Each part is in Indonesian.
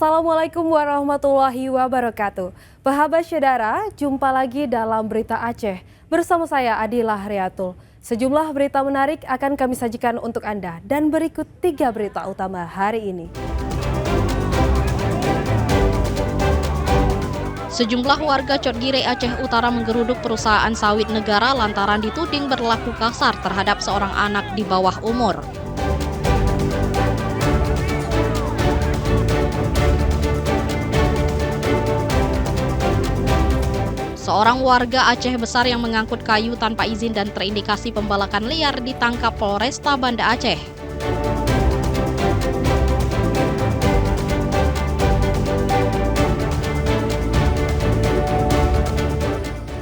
Assalamualaikum warahmatullahi wabarakatuh. Sahabat saudara, jumpa lagi dalam Berita Aceh. Bersama saya Adila Hriatul. Sejumlah berita menarik akan kami sajikan untuk Anda. Dan berikut 3 berita utama hari ini. Sejumlah warga Cotgire Aceh Utara menggeruduk perusahaan sawit negara lantaran dituding berlaku kasar terhadap seorang anak di bawah umur. Seorang warga Aceh Besar yang mengangkut kayu tanpa izin dan terindikasi pembalakan liar ditangkap Polresta Banda Aceh.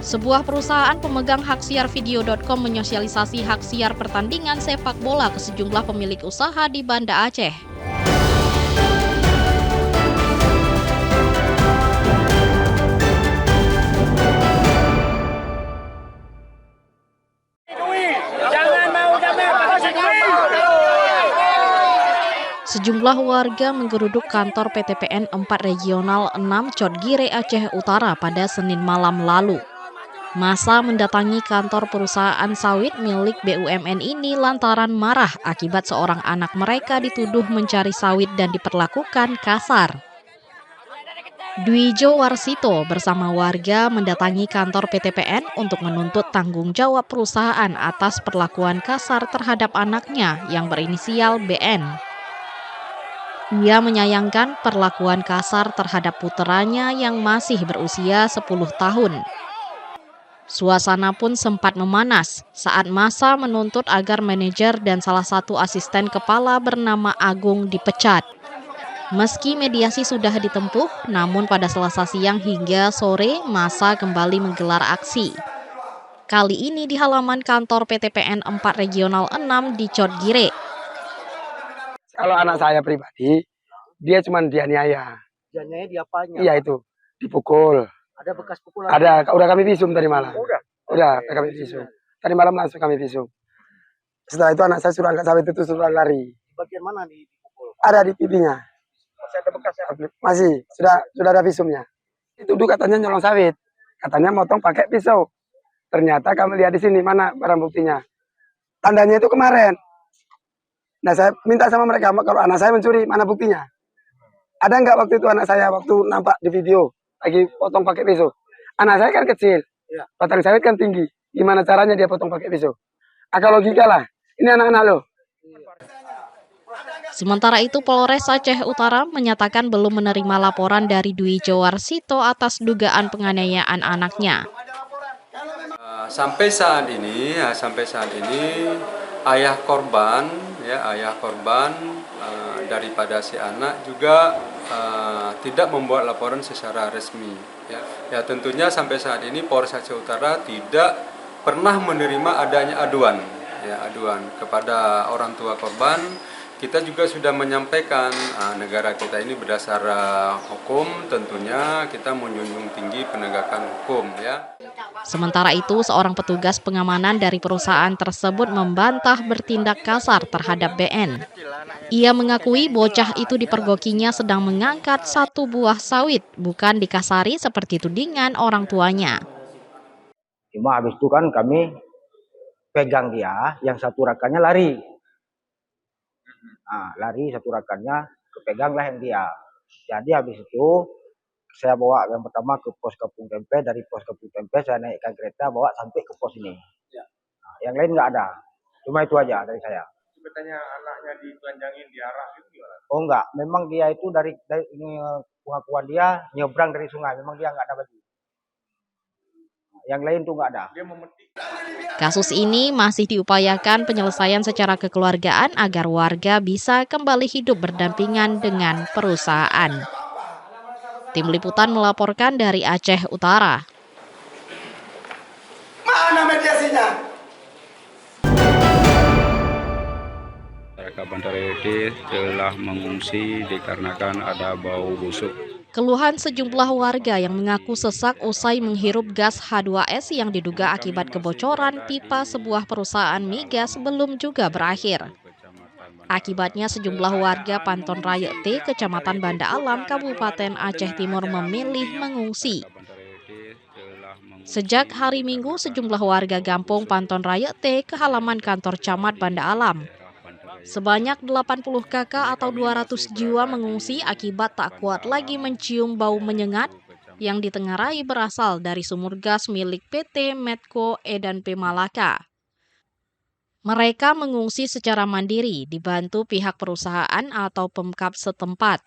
Sebuah perusahaan pemegang hak siar video.com menyosialisasi hak siar pertandingan sepak bola ke sejumlah pemilik usaha di Banda Aceh. Sejumlah warga menggeruduk kantor PTPN 4 Regional 6 Cotgire Aceh Utara pada Senin malam lalu. Massa mendatangi kantor perusahaan sawit milik BUMN ini lantaran marah akibat seorang anak mereka dituduh mencari sawit dan diperlakukan kasar. Dwijo Warsito bersama warga mendatangi kantor PTPN untuk menuntut tanggung jawab perusahaan atas perlakuan kasar terhadap anaknya yang berinisial BN. Ia menyayangkan perlakuan kasar terhadap puteranya yang masih berusia 10 tahun. Suasana pun sempat memanas saat massa menuntut agar manajer dan salah satu asisten kepala bernama Agung dipecat. Meski mediasi sudah ditempuh, namun pada Selasa siang hingga sore massa kembali menggelar aksi. Kali ini di halaman kantor PTPN 4 Regional 6 di Cotgire. Kalau anak saya pribadi, dia cuma dianiaya. Dianiaya di apanya? Iya itu, dipukul. Ada bekas pukulan? Ada, udah kami visum tadi malam. Udah Oke. kami visum. Tadi malam langsung kami visum. Setelah itu anak saya suruh angkat sawit itu suruh lari. Di bagian mana dipukul? Ada di pipinya. Masih ada bekasnya? Masih, sudah ada visumnya. Itu dulu katanya nyolong sawit. Katanya motong pakai pisau. Ternyata kami lihat di sini, mana barang buktinya. Tandanya itu kemarin. Nah saya minta sama mereka, kalau anak saya mencuri, mana buktinya? Ada nggak waktu itu anak saya, waktu nampak di video, lagi potong pakai pisau? Anak saya kan kecil, batang sawit kan tinggi. Gimana caranya dia potong pakai pisau? Akal logika lah, ini anak-anak loh. Sementara itu, Polres Aceh Utara menyatakan belum menerima laporan dari Dwijo Warsito atas dugaan penganiayaan anaknya. Sampai saat ini ayah korban daripada si anak juga tidak membuat laporan secara resmi. Ya tentunya sampai saat ini Polres Aceh Utara tidak pernah menerima adanya aduan kepada orang tua korban. Kita juga sudah menyampaikan negara kita ini berdasar hukum, tentunya kita menjunjung tinggi penegakan hukum ya. Sementara itu, seorang petugas pengamanan dari perusahaan tersebut membantah bertindak kasar terhadap BN. Ia mengakui bocah itu dipergokinya sedang mengangkat satu buah sawit, bukan dikasari seperti tudingan orang tuanya. Cuma habis itu kan kami pegang dia, yang satu rekannya lari. Nah, lari satu rekannya, kepeganglah yang dia. Jadi habis itu saya bawa yang pertama ke pos Kampung Tempe, dari pos Kampung Tempe saya naikkan kereta bawa sampai ke pos ini. Nah, yang lain nggak ada, cuma itu aja dari saya. Katanya anaknya ditelanjangin, diarah itu gimana? Oh enggak, memang dia itu dari ini pengakuan dia nyebrang dari sungai, memang dia nggak ada baju. Yang lain tuh nggak ada. Dia memetik. Kasus ini masih diupayakan penyelesaian secara kekeluargaan agar warga bisa kembali hidup berdampingan dengan perusahaan. Tim Liputan melaporkan dari Aceh Utara. Mana mediasinya? Masyarakat Banda Aceh telah mengungsi dikarenakan ada bau busuk. Keluhan sejumlah warga yang mengaku sesak usai menghirup gas H2S yang diduga akibat kebocoran pipa sebuah perusahaan migas belum juga berakhir. Akibatnya sejumlah warga Panton Raya T, Kecamatan Banda Alam, Kabupaten Aceh Timur memilih mengungsi. Sejak hari Minggu, sejumlah warga Gampung Panton Raya T ke halaman kantor Camat Banda Alam. Sebanyak 80 kakak atau 200 jiwa mengungsi akibat tak kuat lagi mencium bau menyengat yang ditengarai berasal dari sumur gas milik PT Medco Edan P Malaka. Mereka mengungsi secara mandiri dibantu pihak perusahaan atau Pemkab setempat.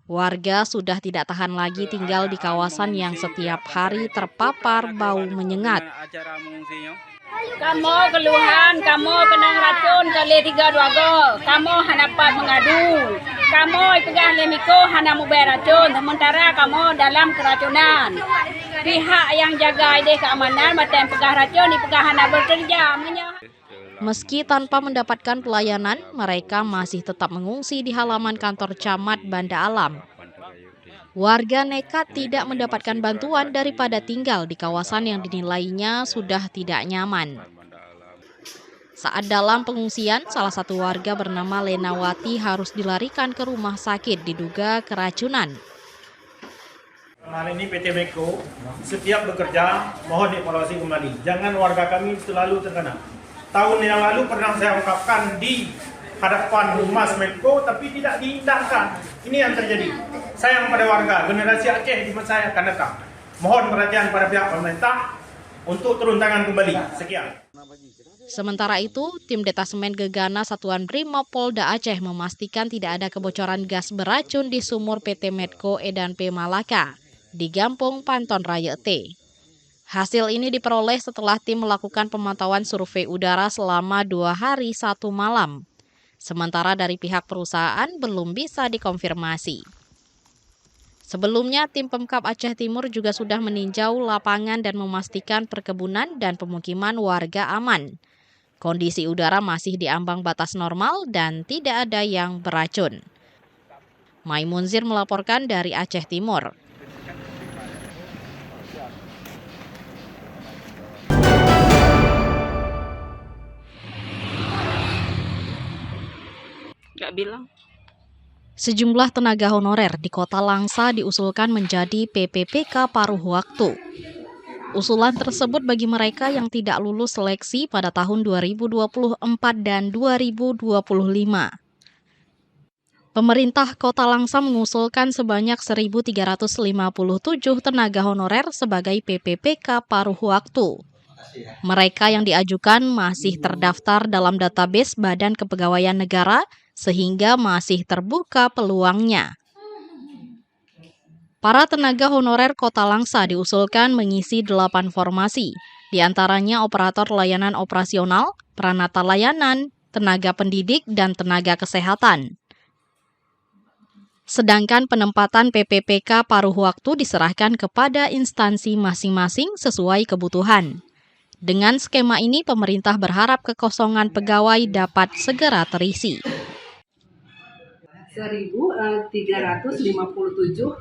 Warga sudah tidak tahan lagi tinggal di kawasan yang setiap hari terpapar bau menyengat. Kamu keluhan, kamu kena racun kali 3-2 go. Kamu hanapat mengadu. Kamu pegang lemiko hana mau bayar racun. Sementara kamu dalam keracunan. Pihak yang jaga ide keamanan baten pegang racun, dipegang hana bekerja. Meski tanpa mendapatkan pelayanan, mereka masih tetap mengungsi di halaman kantor Camat Banda Alam. Warga nekat tidak mendapatkan bantuan daripada tinggal di kawasan yang dinilainya sudah tidak nyaman. Saat dalam pengungsian, salah satu warga bernama Lenawati harus dilarikan ke rumah sakit diduga keracunan. Hari ini PT Medco setiap bekerja mohon dievaluasi kembali. Jangan warga kami selalu terkena. Tahun yang lalu pernah saya ungkapkan di hadapan Humas Medco tapi tidak diindahkan. Ini yang terjadi. Sayang pada warga, generasi Aceh di masa saya akan datang. Mohon perhatian pada pihak pemerintah untuk turun tangan kembali. Sekian. Sementara itu, tim Detasemen Gegana Satuan Brimob Polda Aceh memastikan tidak ada kebocoran gas beracun di sumur PT Medco Edan P Malaka di Gampung Panton Raya T. Hasil ini diperoleh setelah tim melakukan pemantauan survei udara selama 2 hari 1 malam. Sementara dari pihak perusahaan belum bisa dikonfirmasi. Sebelumnya, tim Pemkab Aceh Timur juga sudah meninjau lapangan dan memastikan perkebunan dan pemukiman warga aman. Kondisi udara masih di ambang batas normal dan tidak ada yang beracun. Maimunzir melaporkan dari Aceh Timur. Sejumlah tenaga honorer di Kota Langsa diusulkan menjadi PPPK paruh waktu. Usulan tersebut bagi mereka yang tidak lulus seleksi pada tahun 2024 dan 2025. Pemerintah Kota Langsa mengusulkan sebanyak 1.357 tenaga honorer sebagai PPPK paruh waktu. Mereka yang diajukan masih terdaftar dalam database Badan Kepegawaian Negara sehingga masih terbuka peluangnya. Para tenaga honorer Kota Langsa diusulkan mengisi 8 formasi, di antaranya operator layanan operasional, peranata layanan, tenaga pendidik, dan tenaga kesehatan. Sedangkan penempatan PPPK paruh waktu diserahkan kepada instansi masing-masing sesuai kebutuhan. Dengan skema ini, pemerintah berharap kekosongan pegawai dapat segera terisi. 1.357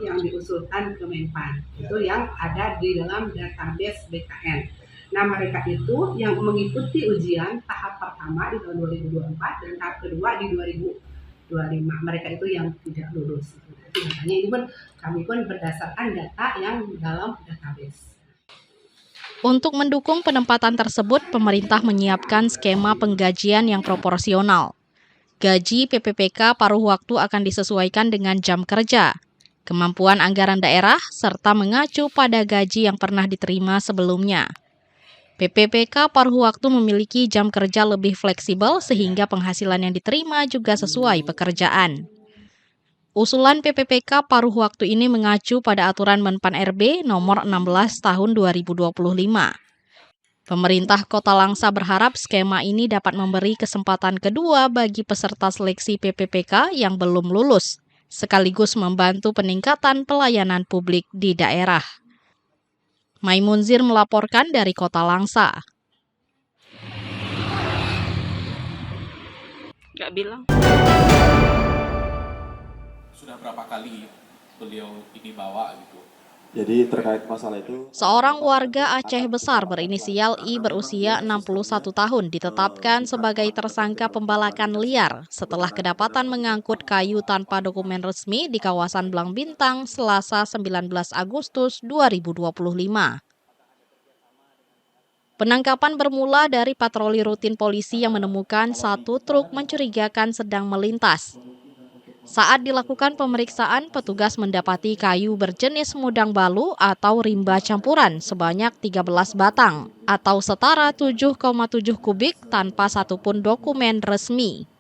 yang diusulkan ke Menpan, itu yang ada di dalam database BKN. Nah, mereka itu yang mengikuti ujian tahap pertama di tahun 2024 dan tahap kedua di 2025. Mereka itu yang tidak lulus. Makanya ini pun kami pun berdasarkan data yang dalam database. Untuk mendukung penempatan tersebut, pemerintah menyiapkan skema penggajian yang proporsional. Gaji PPPK paruh waktu akan disesuaikan dengan jam kerja, kemampuan anggaran daerah, serta mengacu pada gaji yang pernah diterima sebelumnya. PPPK paruh waktu memiliki jam kerja lebih fleksibel sehingga penghasilan yang diterima juga sesuai pekerjaan. Usulan PPPK paruh waktu ini mengacu pada aturan Menpan RB nomor 16 tahun 2025. Pemerintah Kota Langsa berharap skema ini dapat memberi kesempatan kedua bagi peserta seleksi PPPK yang belum lulus, sekaligus membantu peningkatan pelayanan publik di daerah. Maimunzir melaporkan dari Kota Langsa. Sudah berapa kali beliau ini bawa gitu Jadi terkait masalah itu, Seorang warga Aceh Besar berinisial I berusia 61 tahun ditetapkan sebagai tersangka pembalakan liar setelah kedapatan mengangkut kayu tanpa dokumen resmi di kawasan Blang Bintang Selasa 19 Agustus 2025. Penangkapan bermula dari patroli rutin polisi yang menemukan satu truk mencurigakan sedang melintas. Saat dilakukan pemeriksaan, petugas mendapati kayu berjenis mudang balu atau rimba campuran sebanyak 13 batang atau setara 7,7 kubik tanpa satupun dokumen resmi.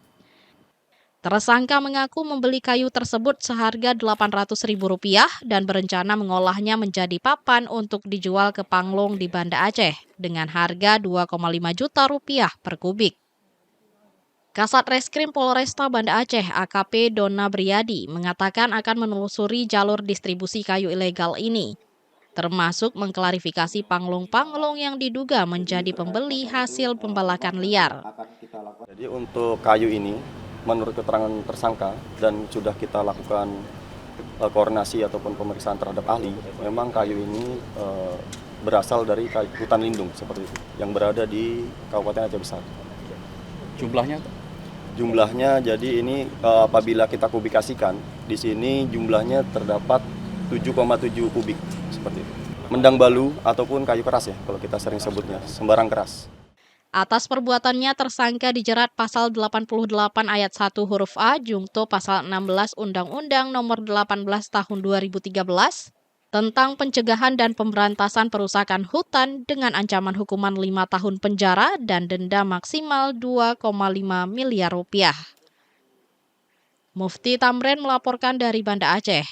Tersangka mengaku membeli kayu tersebut seharga Rp800.000 dan berencana mengolahnya menjadi papan untuk dijual ke Panglong di Banda Aceh dengan harga Rp2,5 juta per kubik. Kasat Reskrim Polresta Banda Aceh AKP Donna Briadi mengatakan akan menelusuri jalur distribusi kayu ilegal ini, termasuk mengklarifikasi panglong-panglong yang diduga menjadi pembeli hasil pembalakan liar. jadi untuk kayu ini, menurut keterangan tersangka dan sudah kita lakukan koordinasi ataupun pemeriksaan terhadap ahli, memang kayu ini berasal dari hutan lindung seperti itu, yang berada di Kabupaten Aceh Besar. Jumlahnya jadi ini apabila kita kubikasikan, di sini jumlahnya terdapat 7,7 kubik seperti itu. Mendang balu ataupun kayu keras ya, kalau kita sering sebutnya, sembarang keras. Atas perbuatannya tersangka dijerat pasal 88 ayat 1 huruf A jungto pasal 16 Undang-Undang Nomor 18 Tahun 2013 tentang pencegahan dan pemberantasan perusakan hutan dengan ancaman hukuman 5 tahun penjara dan denda maksimal Rp2,5 miliar. Mufti Tamrin melaporkan dari Banda Aceh.